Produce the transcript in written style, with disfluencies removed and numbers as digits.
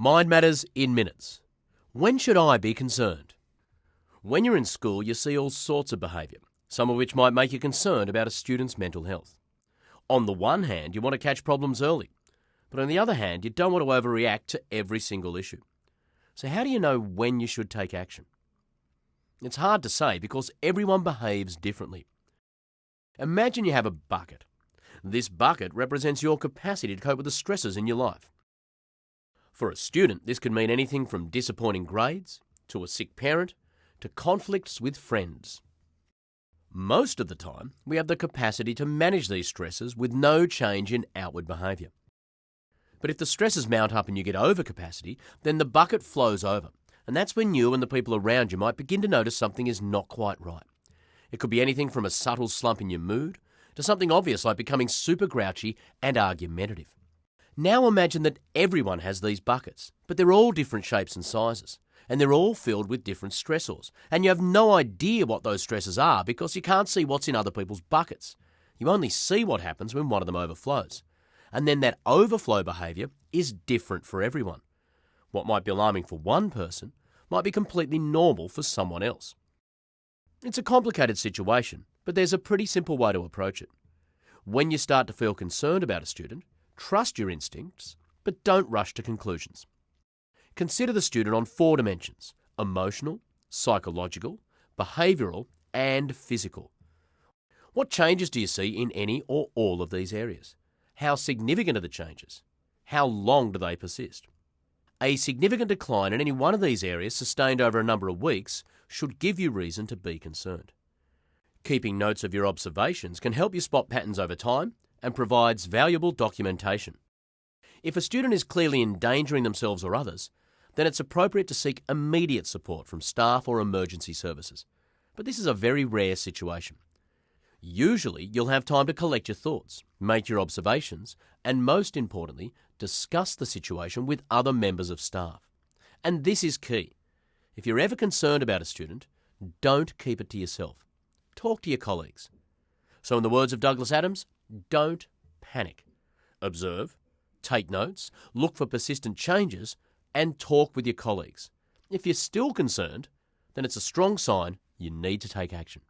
Mind Matters in minutes. When should I be concerned? When you're in school, you see all sorts of behaviour, some of which might make you concerned about a student's mental health. On the one hand, you want to catch problems early, but on the other hand, you don't want to overreact to every single issue. So how do you know when you should take action? It's hard to say because everyone behaves differently. Imagine you have a bucket. This bucket represents your capacity to cope with the stresses in your life. For a student, this could mean anything from disappointing grades, to a sick parent, to conflicts with friends. Most of the time, we have the capacity to manage these stresses with no change in outward behaviour. But if the stresses mount up and you get overcapacity, then the bucket flows over, and that's when you and the people around you might begin to notice something is not quite right. It could be anything from a subtle slump in your mood to something obvious like becoming super grouchy and argumentative. Now imagine that everyone has these buckets, but they're all different shapes and sizes, and they're all filled with different stressors, and you have no idea what those stresses are because you can't see what's in other people's buckets. You only see what happens when one of them overflows. And then that overflow behaviour is different for everyone. What might be alarming for one person might be completely normal for someone else. It's a complicated situation, but there's a pretty simple way to approach it. When you start to feel concerned about a student, trust your instincts, but don't rush to conclusions. Consider the student on 4 dimensions: emotional, psychological, behavioural, and physical. What changes do you see in any or all of these areas? How significant are the changes? How long do they persist? A significant decline in any one of these areas sustained over a number of weeks should give you reason to be concerned. Keeping notes of your observations can help you spot patterns over time and provides valuable documentation. If a student is clearly endangering themselves or others, then it's appropriate to seek immediate support from staff or emergency services. But this is a very rare situation. Usually, you'll have time to collect your thoughts, make your observations, and most importantly, discuss the situation with other members of staff. And this is key. If you're ever concerned about a student, don't keep it to yourself. Talk to your colleagues. So in the words of Douglas Adams, don't panic. Observe, take notes, look for persistent changes, and talk with your colleagues. If you're still concerned, then it's a strong sign you need to take action.